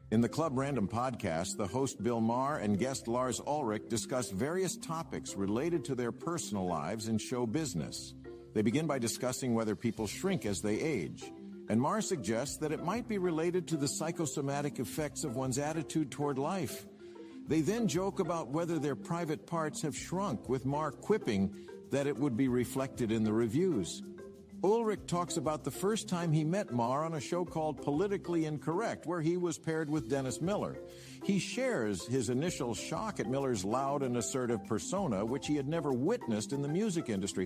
In the Club Random podcast, the host Bill Maher and guest Lars Ulrich discuss various topics related to their personal lives and show business. They begin by discussing whether people shrink as they age, and Maher suggests that it might be related to the psychosomatic effects of one's attitude toward life. They then joke about whether their private parts have shrunk, with Maher quipping that it would be reflected in the reviews. Ulrich talks about the first time he met Maher on a show called Politically Incorrect, where he was paired with Dennis Miller. He shares his initial shock at Miller's loud and assertive persona, which he had never witnessed in the music industry.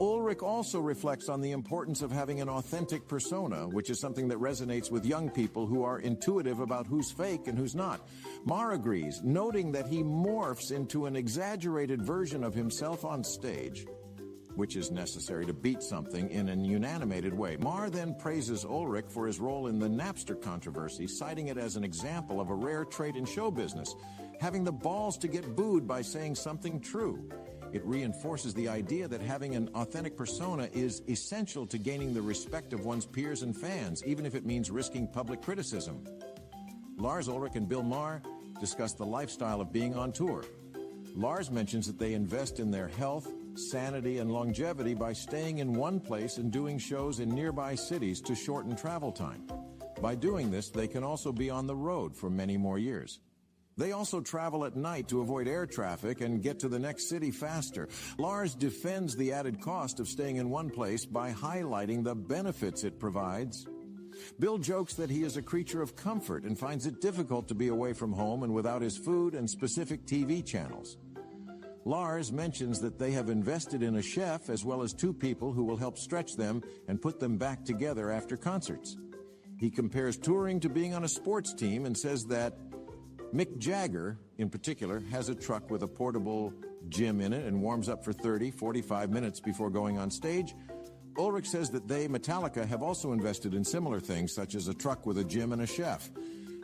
Ulrich also reflects on the importance of having an authentic persona, which is something that resonates with young people who are intuitive about who's fake and who's not. Maher agrees, noting that he morphs into an exaggerated version of himself on stage, which is necessary to beat something in an unanimated way. Maher then praises Ulrich for his role in the Napster controversy, citing it as an example of a rare trait in show business, having the balls to get booed by saying something true. It reinforces the idea that having an authentic persona is essential to gaining the respect of one's peers and fans, even if it means risking public criticism. Lars Ulrich and Bill Maher discuss the lifestyle of being on tour. Lars mentions that they invest in their health, sanity, and longevity by staying in one place and doing shows in nearby cities to shorten travel time. By doing this, they can also be on the road for many more years. They also travel at night to avoid air traffic and get to the next city faster. Lars defends the added cost of staying in one place by highlighting the benefits it provides. Bill jokes that he is a creature of comfort and finds it difficult to be away from home and without his food and specific TV channels. Lars mentions that they have invested in a chef as well as 2 people who will help stretch them and put them back together after concerts. He compares touring to being on a sports team and says that Mick Jagger, in particular, has a truck with a portable gym in it and warms up for 30-45 minutes before going on stage. Ulrich says that they, Metallica, have also invested in similar things, such as a truck with a gym and a chef.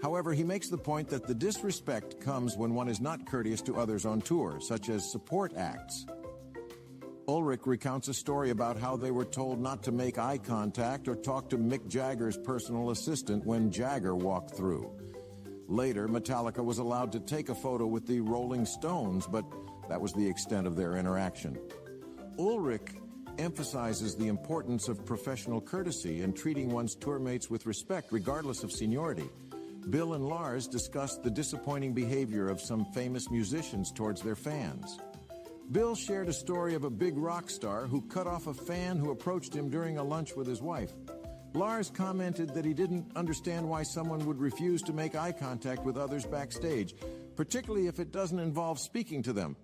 However, he makes the point that the disrespect comes when one is not courteous to others on tour, such as support acts. Ulrich recounts a story about how they were told not to make eye contact or talk to Mick Jagger's personal assistant when Jagger walked through. Later, Metallica was allowed to take a photo with the Rolling Stones, but that was the extent of their interaction. Ulrich emphasizes the importance of professional courtesy and treating one's tourmates with respect, regardless of seniority. Bill and Lars discussed the disappointing behavior of some famous musicians towards their fans. Bill shared a story of a big rock star who cut off a fan who approached him during a lunch with his wife. Lars commented that he didn't understand why someone would refuse to make eye contact with others backstage, particularly if it doesn't involve speaking to them.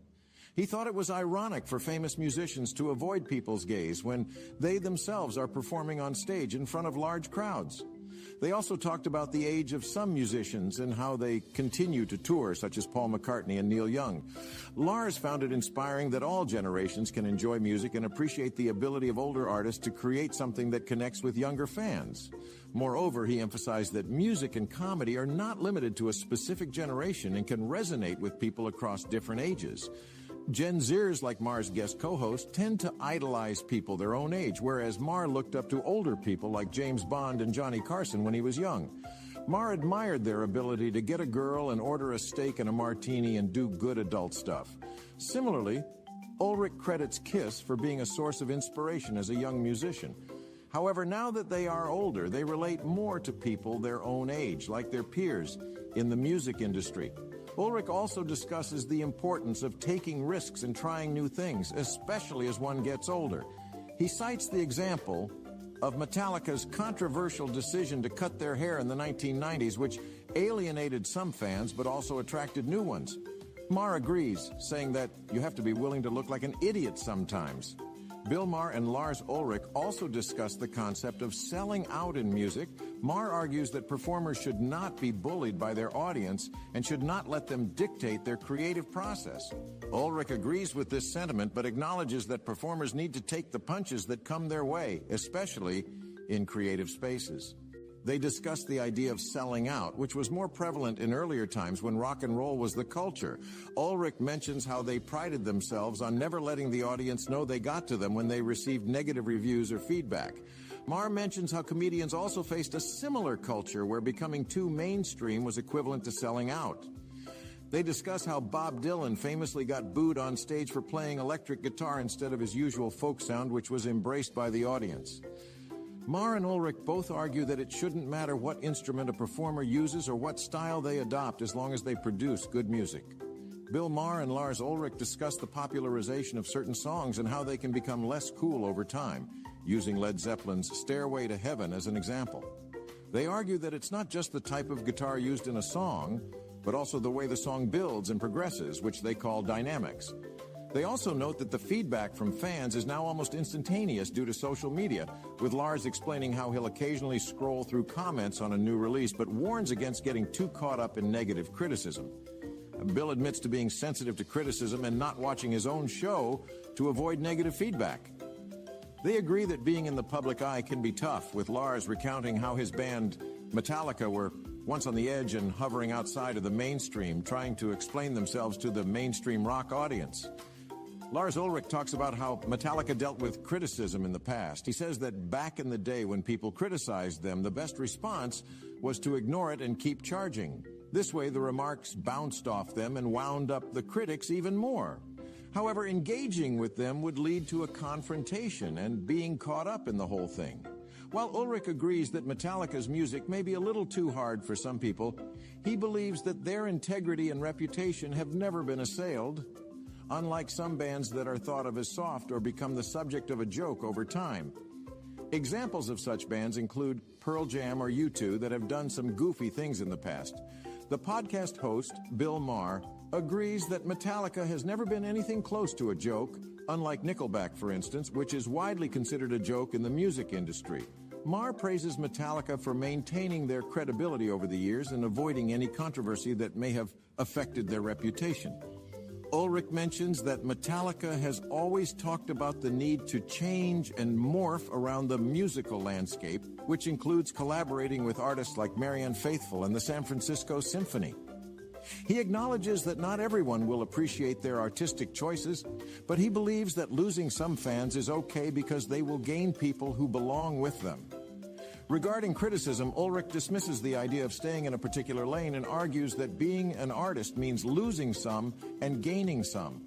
He thought it was ironic for famous musicians to avoid people's gaze when they themselves are performing on stage in front of large crowds. They also talked about the age of some musicians and how they continue to tour, such as Paul McCartney and Neil Young. Lars found it inspiring that all generations can enjoy music and appreciate the ability of older artists to create something that connects with younger fans. Moreover, he emphasized that music and comedy are not limited to a specific generation and can resonate with people across different ages. Gen Zers, like Maher's guest co-host, tend to idolize people their own age, whereas Maher looked up to older people like James Bond and Johnny Carson when he was young. Maher admired their ability to get a girl and order a steak and a martini and do good adult stuff. Similarly, Ulrich credits Kiss for being a source of inspiration as a young musician. However, now that they are older, they relate more to people their own age, like their peers in the music industry. Ulrich also discusses the importance of taking risks and trying new things, especially as one gets older. He cites the example of Metallica's controversial decision to cut their hair in the 1990s, which alienated some fans but also attracted new ones. Maher agrees, saying that you have to be willing to look like an idiot sometimes. Bill Maher and Lars Ulrich also discuss the concept of selling out in music. Maher argues that performers should not be bullied by their audience and should not let them dictate their creative process. Ulrich agrees with this sentiment, but acknowledges that performers need to take the punches that come their way, especially in creative spaces. They discussed the idea of selling out, which was more prevalent in earlier times when rock and roll was the culture. Ulrich mentions how they prided themselves on never letting the audience know they got to them when they received negative reviews or feedback. Maher mentions how comedians also faced a similar culture where becoming too mainstream was equivalent to selling out. They discuss how Bob Dylan famously got booed on stage for playing electric guitar instead of his usual folk sound, which was embraced by the audience. Maher and Ulrich both argue that it shouldn't matter what instrument a performer uses or what style they adopt as long as they produce good music. Bill Maher and Lars Ulrich discuss the popularization of certain songs and how they can become less cool over time, using Led Zeppelin's Stairway to Heaven as an example. They argue that it's not just the type of guitar used in a song, but also the way the song builds and progresses, which they call dynamics. They also note that the feedback from fans is now almost instantaneous due to social media, with Lars explaining how he'll occasionally scroll through comments on a new release, but warns against getting too caught up in negative criticism. Bill admits to being sensitive to criticism and not watching his own show to avoid negative feedback. They agree that being in the public eye can be tough, with Lars recounting how his band Metallica were once on the edge and hovering outside of the mainstream, trying to explain themselves to the mainstream rock audience. Lars Ulrich talks about how Metallica dealt with criticism in the past. He says that back in the day when people criticized them, the best response was to ignore it and keep charging. This way, the remarks bounced off them and wound up the critics even more. However, engaging with them would lead to a confrontation and being caught up in the whole thing. While Ulrich agrees that Metallica's music may be a little too hard for some people, he believes that their integrity and reputation have never been assailed, unlike some bands that are thought of as soft or become the subject of a joke over time. Examples of such bands include Pearl Jam or U2 that have done some goofy things in the past. The podcast host, Bill Maher, agrees that Metallica has never been anything close to a joke, unlike Nickelback, for instance, which is widely considered a joke in the music industry. Maher praises Metallica for maintaining their credibility over the years and avoiding any controversy that may have affected their reputation. Ulrich mentions that Metallica has always talked about the need to change and morph around the musical landscape, which includes collaborating with artists like Marianne Faithfull and the San Francisco Symphony. He acknowledges that not everyone will appreciate their artistic choices, but he believes that losing some fans is okay because they will gain people who belong with them. Regarding criticism, Ulrich dismisses the idea of staying in a particular lane and argues that being an artist means losing some and gaining some.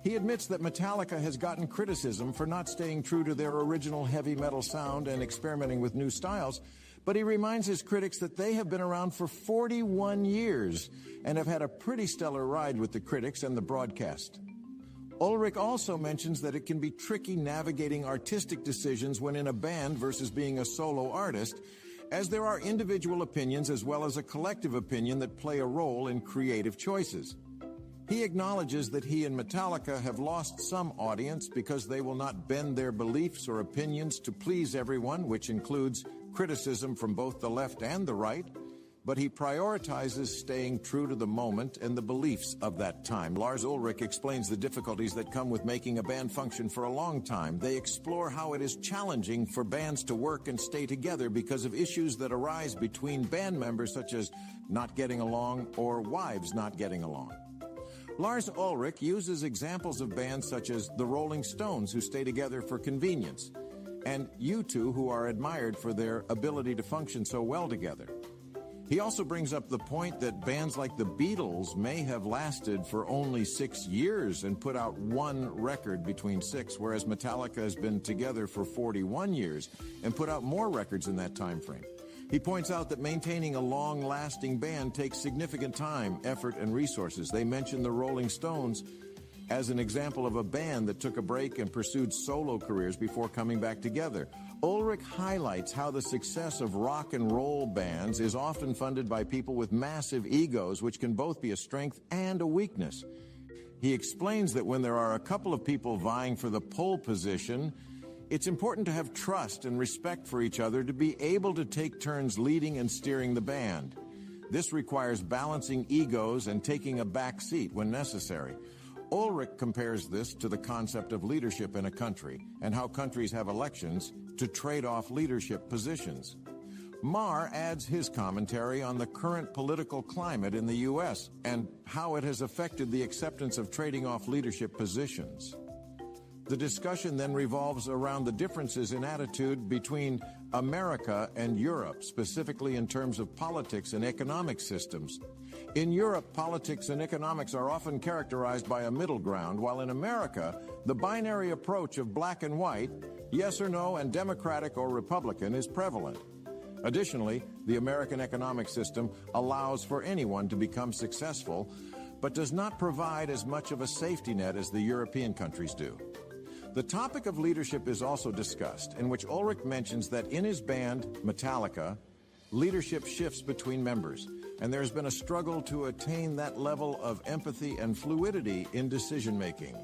He admits that Metallica has gotten criticism for not staying true to their original heavy metal sound and experimenting with new styles, but he reminds his critics that they have been around for 41 years and have had a pretty stellar ride with the critics and the broadcast. Ulrich also mentions that it can be tricky navigating artistic decisions when in a band versus being a solo artist, as there are individual opinions as well as a collective opinion that play a role in creative choices. He acknowledges that he and Metallica have lost some audience because they will not bend their beliefs or opinions to please everyone, which includes criticism from both the left and the right, but he prioritizes staying true to the moment and the beliefs of that time. Lars Ulrich explains the difficulties that come with making a band function for a long time. They explore how it is challenging for bands to work and stay together because of issues that arise between band members, such as not getting along or wives not getting along. Lars Ulrich uses examples of bands such as the Rolling Stones, who stay together for convenience, and U2, who are admired for their ability to function so well together. He also brings up the point that bands like the Beatles may have lasted for only 6 years and put out one record between 6, whereas Metallica has been together for 41 years and put out more records in that time frame. He points out that maintaining a long-lasting band takes significant time, effort, and resources. They mention the Rolling Stones as an example of a band that took a break and pursued solo careers before coming back together. Ulrich highlights how the success of rock and roll bands is often funded by people with massive egos, which can both be a strength and a weakness. He explains that when there are a couple of people vying for the pole position, it's important to have trust and respect for each other to be able to take turns leading and steering the band. This requires balancing egos and taking a back seat when necessary. Ulrich compares this to the concept of leadership in a country and how countries have elections to trade off leadership positions. Maher adds his commentary on the current political climate in the U.S. and how it has affected the acceptance of trading off leadership positions. The discussion then revolves around the differences in attitude between America and Europe, specifically in terms of politics and economic systems. In Europe, politics and economics are often characterized by a middle ground, while in America, the binary approach of black and white, yes or no, and Democratic or Republican is prevalent. Additionally, the American economic system allows for anyone to become successful, but does not provide as much of a safety net as the European countries do. The topic of leadership is also discussed, in which Ulrich mentions that in his band, Metallica, leadership shifts between members, and there's been a struggle to attain that level of empathy and fluidity in decision-making.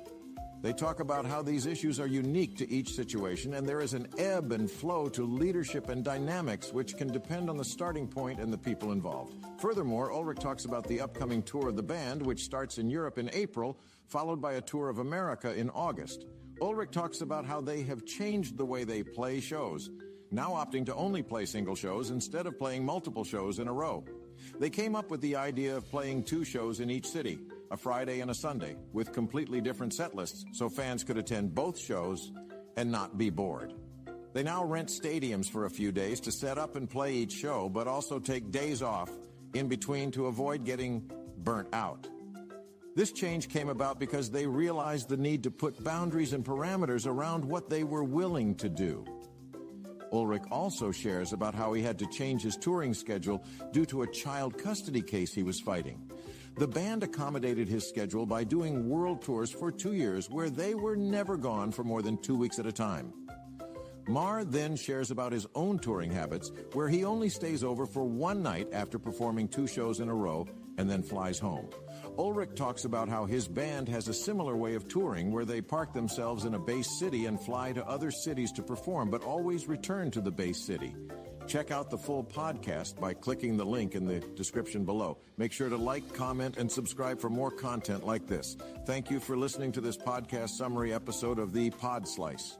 They talk about how these issues are unique to each situation, and there is an ebb and flow to leadership and dynamics which can depend on the starting point and the people involved. Furthermore, Ulrich talks about the upcoming tour of the band, which starts in Europe in April, followed by a tour of America in August. Ulrich talks about how they have changed the way they play shows, now opting to only play single shows instead of playing multiple shows in a row. They came up with the idea of playing 2 shows in each city, a Friday and a Sunday, with completely different set lists so fans could attend both shows and not be bored. They now rent stadiums for a few days to set up and play each show, but also take days off in between to avoid getting burnt out. This change came about because they realized the need to put boundaries and parameters around what they were willing to do. Ulrich also shares about how he had to change his touring schedule due to a child custody case he was fighting. The band accommodated his schedule by doing world tours for 2 years where they were never gone for more than 2 weeks at a time. Maher then shares about his own touring habits, where he only stays over for 1 night after performing 2 shows in a row and then flies home. Ulrich talks about how his band has a similar way of touring where they park themselves in a base city and fly to other cities to perform, but always return to the base city. Check out the full podcast by clicking the link in the description below. Make sure to like, comment, and subscribe for more content like this. Thank you for listening to this podcast summary episode of the Pod Slice.